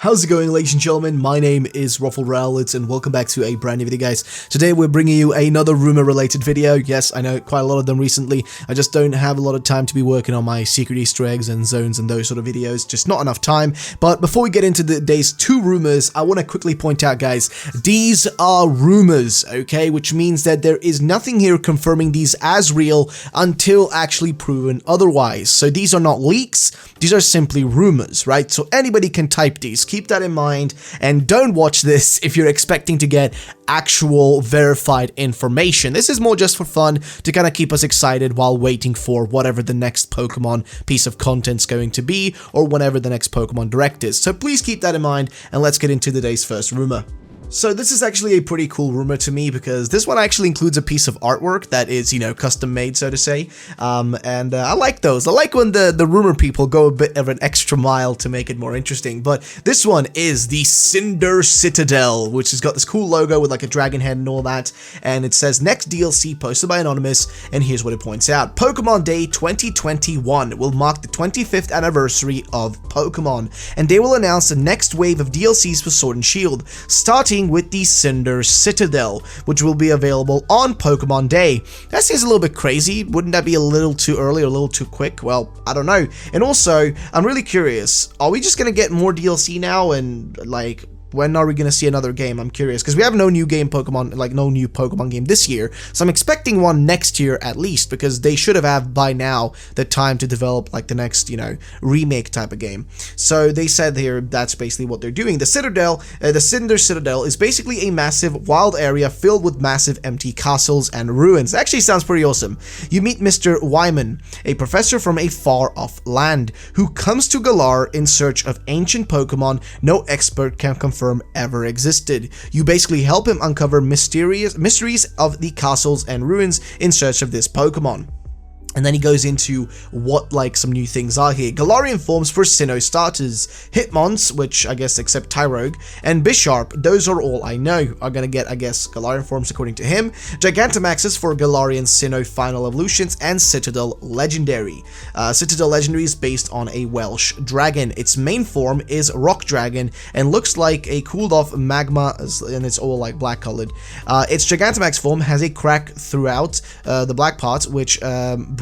How's it going, ladies and gentlemen? My name is Ruffle and welcome back to a brand new video, guys. Today we're bringing you another rumor related video. Yes, I know quite a lot of them recently. I just don't have a lot of time to be working on my secret Easter eggs and zones and those sort of videos. Just not enough time. But before we get into today's two rumors, I want to quickly point out, guys, these are rumors, okay? Which means that there is nothing here confirming these as real until actually proven otherwise. So these are not leaks. These are simply rumors, right? So anybody can type these. Keep that in mind, and don't watch this if you're expecting to get actual verified information. This is more just for fun to kind of keep us excited while waiting for whatever the next Pokemon piece of content's going to be, or whenever the next Pokemon Direct is. So please keep that in mind, and let's get into today's first rumor. So this is actually a pretty cool rumor to me because this one actually includes a piece of artwork that is, you know, custom made, so to say. I like those. I like when the rumor people go a bit of an extra mile to make it more interesting. But this one is the Cinder Citadel, which has got this cool logo with like a dragon head and all that. And it says next DLC posted by Anonymous. And here's what it points out. Pokemon Day 2021 will mark the 25th anniversary of Pokemon. And they will announce the next wave of DLCs for Sword and Shield, starting with the Cinder Citadel, which will be available on Pokemon Day. That seems a little bit crazy. Wouldn't that be a little too early or a little too quick? Well, I don't know. And also, I'm really curious, are we just gonna get more DLC now, and like, when are we going to see another game? I'm curious, because we have no new game Pokemon, like no new Pokemon game this year, so I'm expecting one next year at least, because they should have by now the time to develop like the next, you know, remake type of game. So they said here that's basically what they're doing. The Citadel, the Cinder Citadel is basically a massive wild area filled with massive empty castles and ruins. It actually sounds pretty awesome. You meet Mr. Wyman, a professor from a far-off land, who comes to Galar in search of ancient Pokemon no expert can confirm ever existed. You basically help him uncover mysteries of the castles and ruins in search of this Pokemon. And then he goes into what, like, some new things are here. Galarian forms for Sinnoh starters. Hitmonce, which I guess except Tyrogue, and Bisharp, those are all I know, are gonna get, I guess, Galarian forms according to him. Gigantamaxes for Galarian Sinnoh final evolutions, and Citadel Legendary. Citadel Legendary is based on a Welsh dragon. Its main form is Rock Dragon, and looks like a cooled off magma, and it's all like black colored. Its Gigantamax form has a crack throughout the black parts, which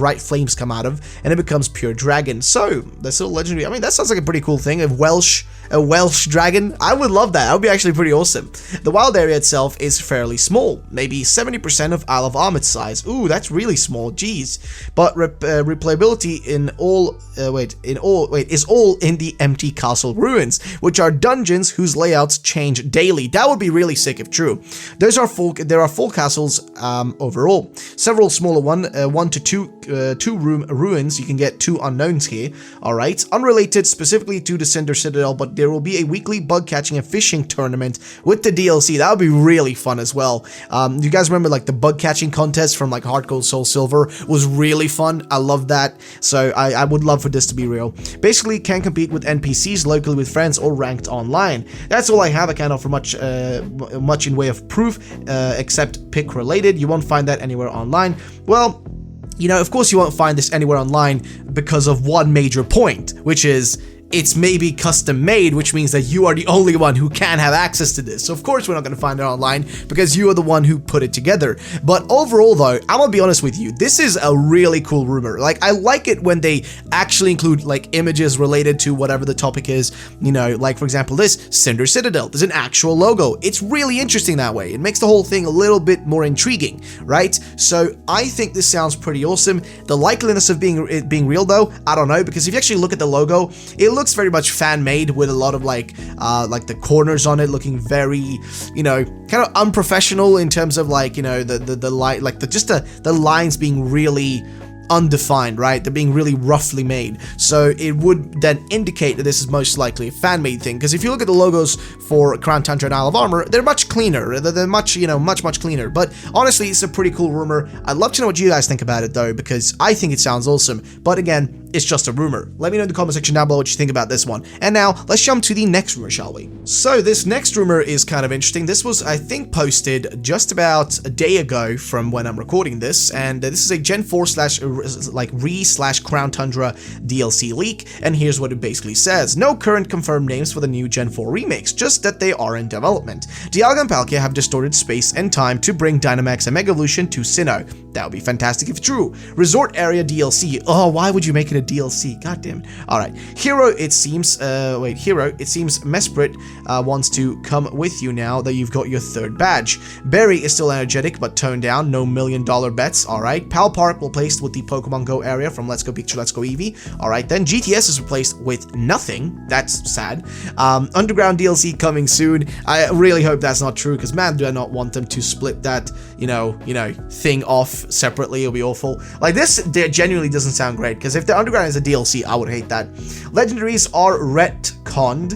bright flames come out of, and it becomes pure dragon. So that's still legendary. I mean, that sounds like a pretty cool thing. A Welsh dragon. I would love that. That would be actually pretty awesome. The wild area itself is fairly small, maybe 70% of Isle of Armid's size. Ooh, that's really small. Jeez. But replayability is all in the empty castle ruins, which are dungeons whose layouts change daily. That would be really sick if true. There are 4 castles overall. Several smaller 1 to 2 room ruins. You can get 2 unknowns here. All right, unrelated specifically to the Cinder Citadel, but there will be a weekly bug catching and fishing tournament with the DLC. That would be really fun as well. You guys remember like the bug catching contest from like Heart Gold Soul Silver was really fun. I love that. So I would love for this to be real. Basically, can compete with NPCs locally with friends or ranked online. That's all I have. I can't offer much in way of proof, except pick related. You won't find that anywhere online. Well, you know, of course you won't find this anywhere online because of one major point, which is it's maybe custom made, which means that you are the only one who can have access to this. So of course we're not going to find it online because you are the one who put it together. But overall though, I'm gonna be honest with you, this is a really cool rumor. Like, I like it when they actually include like images related to whatever the topic is, you know, like for example this Cinder Citadel, there's an actual logo. It's really interesting that way. It makes the whole thing a little bit more intriguing, right? So I think this sounds pretty awesome. The likeliness of it being real though, I don't know, because if you actually look at the logo, it looks very much fan-made with a lot of like the corners on it looking very, you know, kind of unprofessional in terms of like, you know, the light, like the lines being really undefined, right? They're being really roughly made. So it would then indicate that this is most likely a fan-made thing. Because if you look at the logos for Crown Tundra and Isle of Armor, they're much cleaner. They're much, you know, much cleaner. But honestly, it's a pretty cool rumor. I'd love to know what you guys think about it though, because I think it sounds awesome. But again, it's just a rumor. Let me know in the comment section down below what you think about this one. And now, let's jump to the next rumor, shall we? So, this next rumor is kind of interesting. This was, I think, posted just about a day ago from when I'm recording this, and this is a Gen 4 Re/Crown Tundra DLC leak, and here's what it basically says. No current confirmed names for the new Gen 4 remakes, just that they are in development. Dialga and Palkia have distorted space and time to bring Dynamax and Mega Evolution to Sinnoh. That would be fantastic if true. Resort Area DLC. Oh, why would you make it a DLC? God damn it. Alright. Hero, it seems, Mesprit wants to come with you now that you've got your third badge. Berry is still energetic, but toned down. No $1 million bets. Alright. Pal Park replaced with the Pokemon Go area from Let's Go Pikachu, Let's Go Eevee. Alright, then GTS is replaced with nothing. That's sad. Underground DLC coming soon. I really hope that's not true, because man, do I not want them to split that, thing off separately. It'll be awful. Like, this genuinely doesn't sound great, because if the Underground is a DLC, I would hate that. Legendaries are retconned.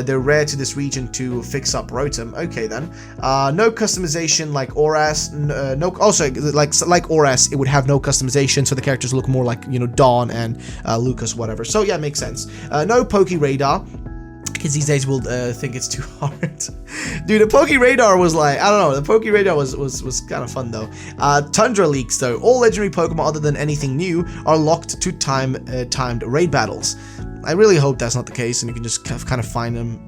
They're rare to this region to fix up Rotom. Okay then. No customization like Oras. Like Oras, it would have no customization, so the characters look more like, Dawn and Lucas, whatever. So yeah, makes sense. No Poke Radar. Kids these days will think it's too hard. Dude, the Poke Radar was like, I don't know, the Poke Radar was kind of fun though. Tundra leaks though. All legendary Pokemon other than anything new are locked to timed raid battles. I really hope that's not the case and you can just kind of find them,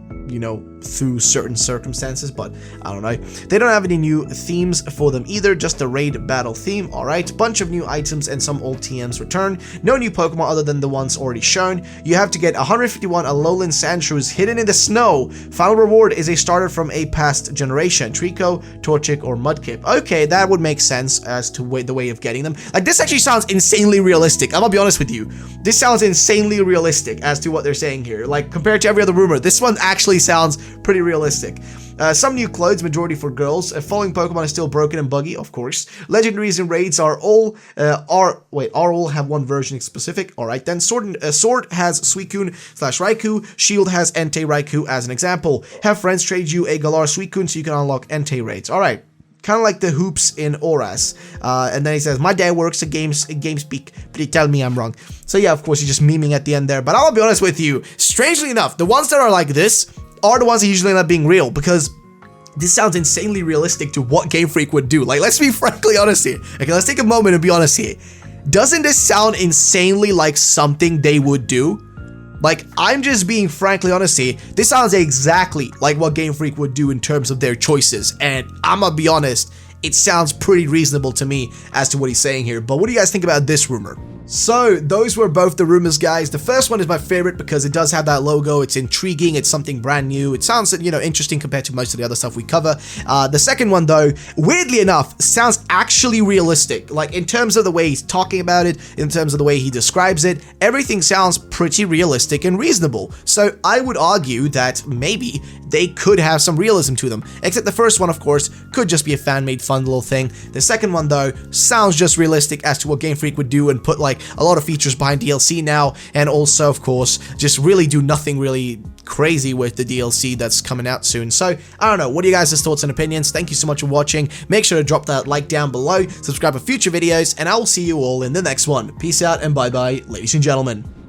through certain circumstances, but I don't know. They don't have any new themes for them either, just the raid battle theme. Alright, bunch of new items and some old TMs return. No new Pokemon other than the ones already shown. You have to get 151 Alolan Sandshrews hidden in the snow. Final reward is a starter from a past generation, Trico, Torchic, or Mudkip. Okay, that would make sense as to the way of getting them. Like, this actually sounds insanely realistic. I'm gonna be honest with you. This sounds insanely realistic as to what they're saying here. Like, compared to every other rumor, this one actually sounds pretty realistic. Some new clothes, majority for girls. Falling Pokemon is still broken and buggy, of course. Legendaries and raids are all have one version specific. Alright then. Sword has Suicune/Raikou. Shield has Entei Raikou as an example. Have friends trade you a Galar Suicune so you can unlock Entei raids. Alright. Kind of like the hoops in Oras. And then he says, my dad works at GameSpeak, but he tell me I'm wrong. So yeah, of course, he's just memeing at the end there. But I'll be honest with you, strangely enough, the ones that are like this are the ones that usually end up being real, because this sounds insanely realistic to what Game Freak would do. Like, let's be frankly honest here. Okay, let's take a moment and be honest here. Doesn't this sound insanely like something they would do? Like, I'm just being frankly honest here. This sounds exactly like what Game Freak would do in terms of their choices. And I'm gonna be honest, it sounds pretty reasonable to me as to what he's saying here. But what do you guys think about this rumor? So, those were both the rumors, guys. The first one is my favorite because it does have that logo. It's intriguing. It's something brand new. It sounds, interesting compared to most of the other stuff we cover. The second one, though, weirdly enough, sounds actually realistic. Like, in terms of the way he's talking about it, in terms of the way he describes it, everything sounds pretty realistic and reasonable. So, I would argue that maybe they could have some realism to them. Except the first one, of course, could just be a fan-made fun little thing. The second one, though, sounds just realistic as to what Game Freak would do and put, like, a lot of features behind DLC now, and also, of course, just really do nothing really crazy with the DLC that's coming out soon. So, I don't know, what are you guys' thoughts and opinions? Thank you so much for watching. Make sure to drop that like down below, subscribe for future videos, and I will see you all in the next one. Peace out, and bye-bye, ladies and gentlemen.